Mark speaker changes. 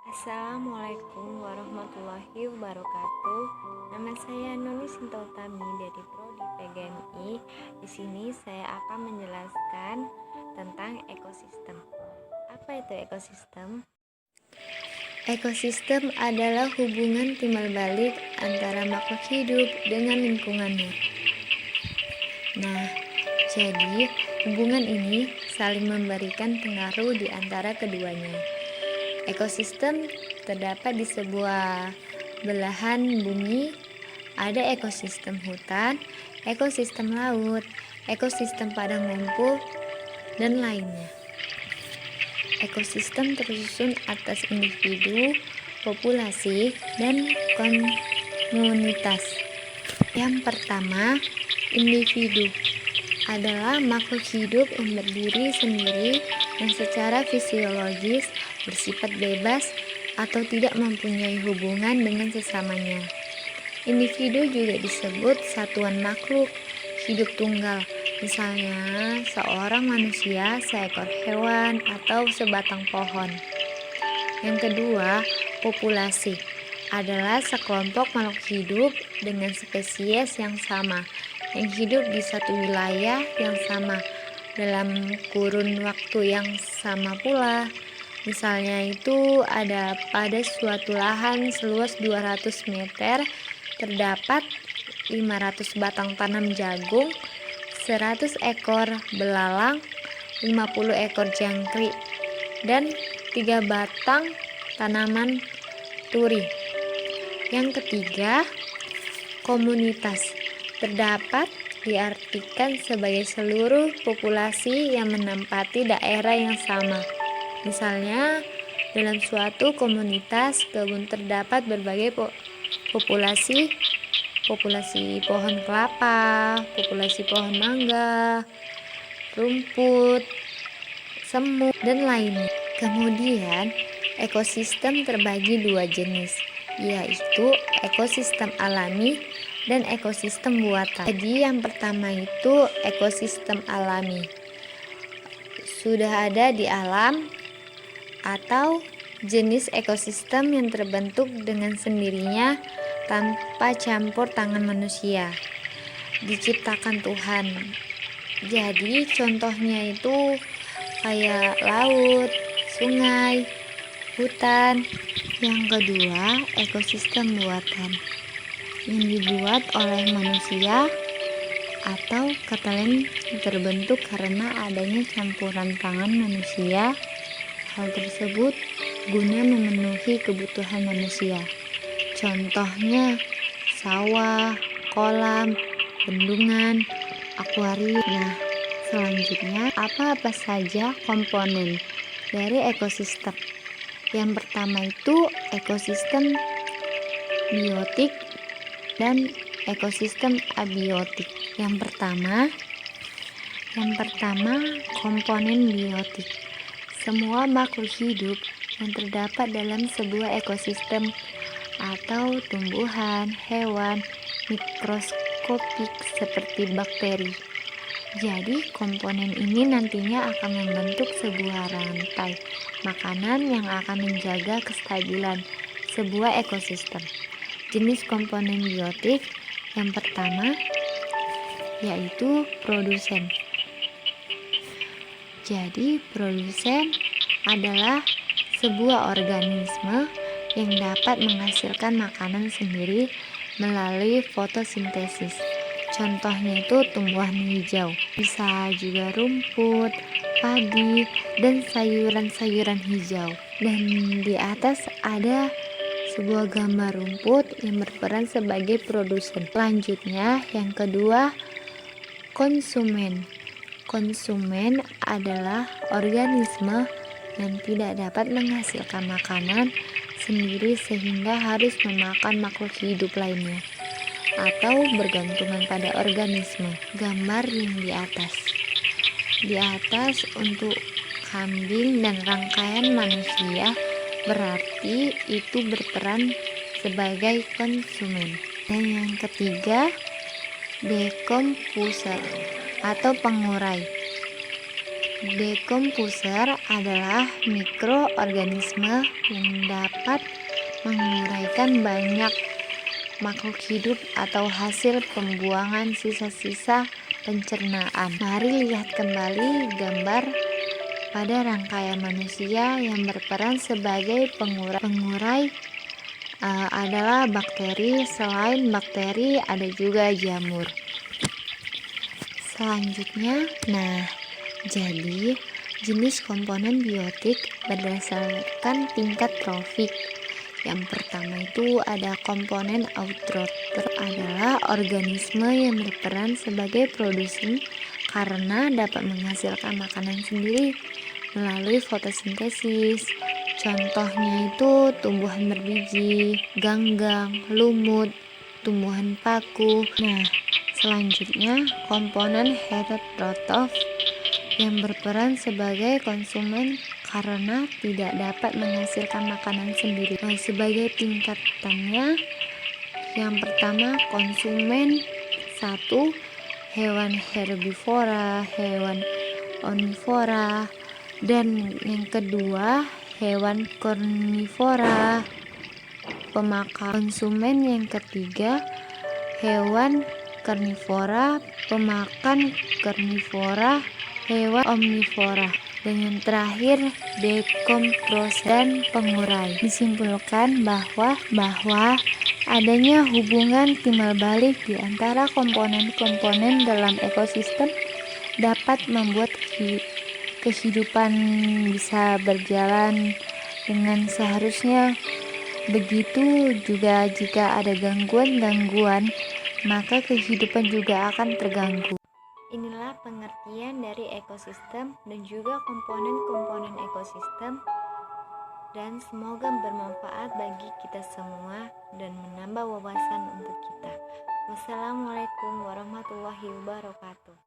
Speaker 1: Assalamualaikum warahmatullahi wabarakatuh. Nama saya Nuni Sintautami dari Prodi PGMI. Di sini saya akan menjelaskan tentang ekosistem. Apa itu ekosistem? Ekosistem adalah hubungan timbal balik antara makhluk hidup dengan lingkungannya. Nah, jadi hubungan ini saling memberikan pengaruh di antara keduanya. Ekosistem terdapat di sebuah belahan bumi. Ada ekosistem hutan, ekosistem laut, ekosistem padang rumput, dan lainnya. Ekosistem tersusun atas individu, populasi, dan komunitas. Yang pertama, individu adalah makhluk hidup yang berdiri sendiri dan secara fisiologis bersifat bebas atau tidak mempunyai hubungan dengan sesamanya. Individu juga disebut satuan makhluk hidup tunggal, misalnya seorang manusia, seekor hewan, atau sebatang pohon. Yang kedua, populasi adalah sekelompok makhluk hidup dengan spesies yang sama, yang hidup di satu wilayah yang sama dalam kurun waktu yang sama pula. Misalnya itu ada pada suatu lahan seluas 200 meter terdapat 500 batang tanam jagung, 100 ekor belalang, 50 ekor jangkrik, dan 3 batang tanaman turi. Yang ketiga, komunitas terdapat diartikan sebagai seluruh populasi yang menempati daerah yang sama. Misalnya, dalam suatu komunitas kebun terdapat berbagai populasi pohon kelapa, populasi pohon mangga, rumput, semut, dan lainnya. Kemudian, ekosistem terbagi dua jenis, yaitu ekosistem alami dan ekosistem buatan. Jadi yang pertama itu ekosistem alami. Sudah ada di alam atau jenis ekosistem yang terbentuk dengan sendirinya tanpa campur tangan manusia, diciptakan Tuhan. Jadi contohnya itu kayak laut, sungai, hutan. Yang kedua, ekosistem buatan yang dibuat oleh manusia atau kata lain terbentuk karena adanya campuran tangan manusia. Hal tersebut guna memenuhi kebutuhan manusia. Contohnya sawah, kolam, bendungan, akuarium. Nah, selanjutnya apa saja komponen dari ekosistem? Yang pertama itu ekosistem biotik dan ekosistem abiotik. Yang pertama komponen biotik. Semua makhluk hidup yang terdapat dalam sebuah ekosistem atau tumbuhan, hewan, mikroskopik seperti bakteri. Jadi komponen ini nantinya akan membentuk sebuah rantai makanan yang akan menjaga kestabilan sebuah ekosistem. Jenis komponen biotik yang pertama yaitu produsen. Jadi produsen adalah sebuah organisme yang dapat menghasilkan makanan sendiri melalui fotosintesis. Contohnya itu tumbuhan hijau, bisa juga rumput, padi, dan sayuran-sayuran hijau. Dan di atas ada sebuah gambar rumput yang berperan sebagai produsen. Selanjutnya, yang kedua, konsumen. Konsumen adalah organisme yang tidak dapat menghasilkan makanan sendiri sehingga harus memakan makhluk hidup lainnya atau bergantungan pada organisme. Gambar yang di atas untuk kambing dan rangkaian manusia berarti itu berperan sebagai konsumen. Dan yang ketiga, dekomposer atau pengurai. Dekomposer adalah mikroorganisme yang dapat menguraikan banyak makhluk hidup atau hasil pembuangan sisa-sisa pencernaan. Mari lihat kembali gambar pada rangkaian manusia yang berperan sebagai pengurai adalah bakteri. Selain bakteri ada juga jamur. Selanjutnya, jadi jenis komponen biotik berdasarkan tingkat trofik. Yang pertama itu ada komponen autotrof, adalah organisme yang berperan sebagai produsen karena dapat menghasilkan makanan sendiri melalui fotosintesis. Contohnya itu tumbuhan berbiji, ganggang, lumut, tumbuhan paku. Selanjutnya komponen heterotrof yang berperan sebagai konsumen karena tidak dapat menghasilkan makanan sendiri. Sebagai tingkatannya, yang pertama konsumen 1, hewan herbivora, hewan omnivora, dan yang kedua hewan karnivora, pemakan. Konsumen yang ketiga hewan karnivora, pemakan karnivora, hewan omnivora, dan yang terakhir dekomposer dan pengurai. Disimpulkan bahwa adanya hubungan timbal balik di antara komponen-komponen dalam ekosistem dapat membuat kehidupan bisa berjalan dengan seharusnya. Begitu juga jika ada gangguan-gangguan, maka kehidupan juga akan terganggu. Inilah pengertian dari ekosistem dan juga komponen-komponen ekosistem, dan semoga bermanfaat bagi kita semua dan menambah wawasan untuk kita. Wassalamualaikum warahmatullahi wabarakatuh.